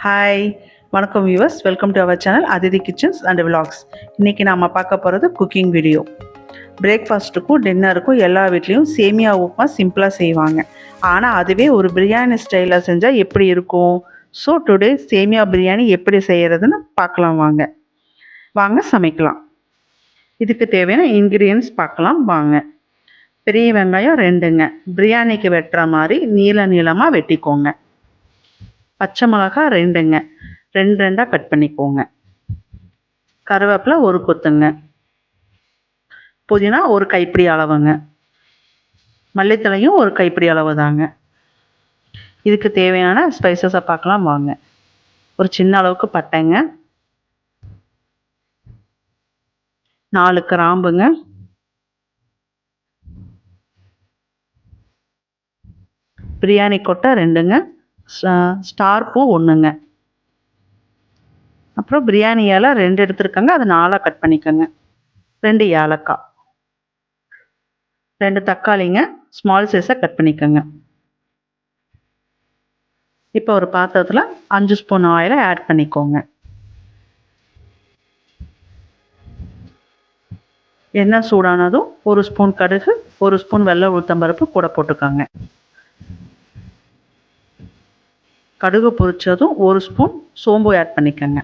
Hi, வணக்கம் viewers. Welcome to our channel Athithi kitchens and vlogs. இன்றைக்கி நாம் பார்க்க போகிறது குக்கிங் வீடியோ. பிரேக்ஃபாஸ்ட்டுக்கும் டின்னருக்கும் எல்லா வீட்லேயும் சேமியா உப்புமா சிம்பிளாக செய்வாங்க. ஆனால் அதுவே ஒரு பிரியாணி ஸ்டைலில் செஞ்சால் எப்படி இருக்கும்? ஸோ டுடே சேமியா பிரியாணி எப்படி செய்கிறதுன்னு பார்க்கலாம். வாங்க சமைக்கலாம். இதுக்கு தேவையான இன்க்ரீடியன்ஸ் பார்க்கலாம் வாங்க. பெரிய வெங்காயம் 2ங்க, பிரியாணிக்கு வெட்டுற மாதிரி நீளமாக வெட்டிக்கோங்க. பச்சை மிளகாய் 2ங்க, 2 கட் பண்ணிக்கோங்க. கருவேப்பிலை 1 கொத்துங்க. புதினா 1 கைப்பிடி அளவுங்க. மல்லித்தலையும் 1 கைப்பிடி அளவு தாங்க. இதுக்கு தேவையான ஸ்பைசஸை பார்க்கலாம் வாங்க. ஒரு சின்ன அளவுக்கு பட்டைங்க, 4 கிராம்புங்க, பிரியாணி கொட்டை 2ங்க, ஸ்டார் பூ 1ங்க, அப்புறம் பிரியாணி இலை 2 எடுத்துருக்கங்க, அதை 4 கட் பண்ணிக்கோங்க. 2 ஏலக்காய், 2 தக்காளிங்க, ஸ்மால் சைஸாக கட் பண்ணிக்கோங்க. இப்போ ஒரு பாத்திரத்தில் 5 ஸ்பூன் ஆயிலை ஆட் பண்ணிக்கோங்க. எண்ணெய் சூடானதும் 1 ஸ்பூன் கடுகு, 1 ஸ்பூன் வெள்ளை உளுத்தம்பருப்பு கூட போட்டுக்கோங்க. கடுகு பொரிச்சதும் 1 ஸ்பூன் சோம்பு ஆட் பண்ணிக்கோங்க.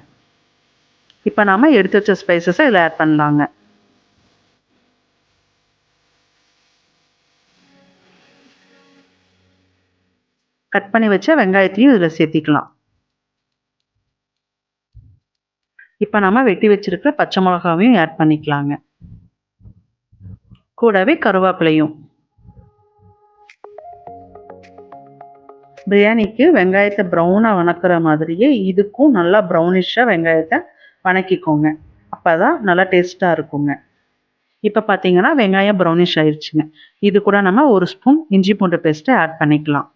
இப்போ நாம் எடுத்து வச்ச ஸ்பைசஸை இதில் ஆட் பண்ணலாங்க. கட் பண்ணி வச்ச வெங்காயத்தையும் இதில் சேர்த்திக்கலாம். இப்போ நம்ம வெட்டி வச்சிருக்கிற பச்சை மிளகாவையும் ஆட் பண்ணிக்கலாங்க. கூடவே கருவேப்பிலையும். பிரியாணிக்கு வெங்காயத்தை ப்ரௌனாக வணக்கிற மாதிரியே இதுக்கும் நல்லா ப்ரௌனிஷாக வெங்காயத்தை வணக்கிக்கோங்க. அப்போ தான் நல்லா டேஸ்ட்டாக இருக்குங்க. இப்போ பார்த்தீங்கன்னா வெங்காயம் ப்ரௌனிஷ் ஆயிடுச்சுங்க. இது கூட நம்ம 1 ஸ்பூன் இஞ்சி பூண்டு பேஸ்ட்டை ஆட் பண்ணிக்கலாம்.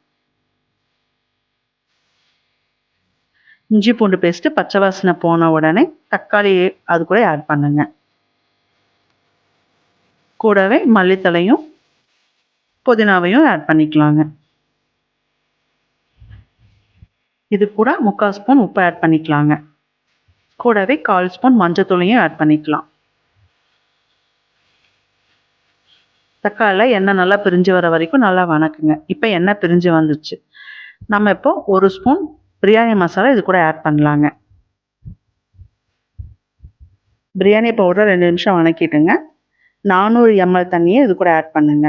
இஞ்சி பூண்டு பேஸ்ட்டு பச்சை வாசனை போன உடனே தக்காளி அது கூட ஆட் பண்ணுங்க. கூடவே மல்லித்தலையும் புதினாவையும் ஆட் பண்ணிக்கலாங்க. இது கூட 3/4 ஸ்பூன் உப்பு ஆட் பண்ணிக்கலாங்க. கூடவே 1/4 ஸ்பூன் மஞ்சத்தூளையும் ஆட் பண்ணிக்கலாம். தக்காளியில் எண்ணெய் நல்லா பிரிஞ்சு வர வரைக்கும் நல்லா வணக்குங்க. இப்போ எண்ணெய் பிரிஞ்சு வந்துச்சு. நம்ம இப்போ 1 ஸ்பூன் பிரியாணி மசாலா இது கூட ஆட் பண்ணலாங்க. பிரியாணி பவுடரை 2 நிமிஷம் வணக்கிட்டுங்க. 400 ml தண்ணியை இது கூட ஆட் பண்ணுங்க.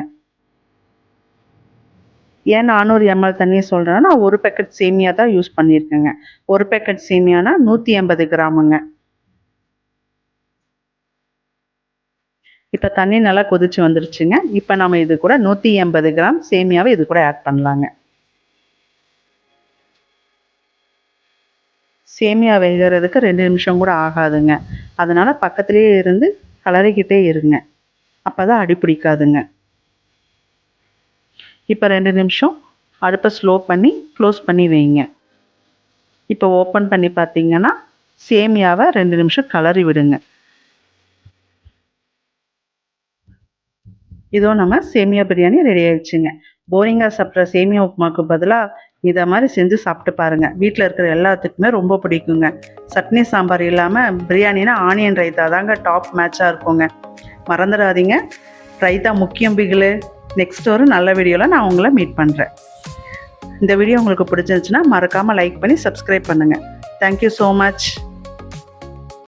ஏன் 400 ml தண்ணியை சொல்கிறேன்னா, நான் 1 பேக்கெட் சேமியா தான் யூஸ் பண்ணியிருக்கேங்க. 1 பேக்கெட் சேமியானா 180 கிராமுங்க. இப்போ தண்ணி நல்லா கொதிச்சு வந்துருச்சுங்க. இப்போ நம்ம இது கூட 180 கிராம் சேமியாவை இது கூட ஆட் பண்ணலாங்க. சேமியா வேகிறதுக்கு 2 நிமிஷம் கூட ஆகாதுங்க. அதனால் பக்கத்துலேயே இருந்து கலரிக்கிட்டே இருங்க. அப்போ தான் அடி பிடிக்காதுங்க. இப்போ 2 நிமிஷம் அடுப்பை ஸ்லோ பண்ணி க்ளோஸ் பண்ணி வைங்க. இப்போ ஓப்பன் பண்ணி பார்த்தீங்கன்னா சேமியாவை 2 நிமிஷம் கலரி விடுங்க. இதோ நம்ம சேமியா பிரியாணி ரெடி ஆயிடுச்சுங்க. போரிங்காக சாப்பிட்ற சேமியா உப்புமாவுக்கு பதிலாக இதை மாதிரி செஞ்சு சாப்பிட்டு பாருங்கள். வீட்டில் இருக்கிற எல்லாத்துக்குமே ரொம்ப பிடிக்குங்க. சட்னி சாம்பார் இல்லாமல் பிரியாணினா ஆனியன் ரைத்தா தாங்க டாப் மேட்சாக இருக்குங்க. மறந்துடாதீங்க, ரைத்தா முக்கியம் பிகிலு. நெக்ஸ்ட் ஒரு நல்ல வீடியோவில் நான் உங்களை மீட் பண்ணுறேன். இந்த வீடியோ உங்களுக்கு பிடிச்சிருந்துச்சுன்னா மறக்காமல் லைக் பண்ணி சப்ஸ்கிரைப் பண்ணுங்கள். Thank you so much.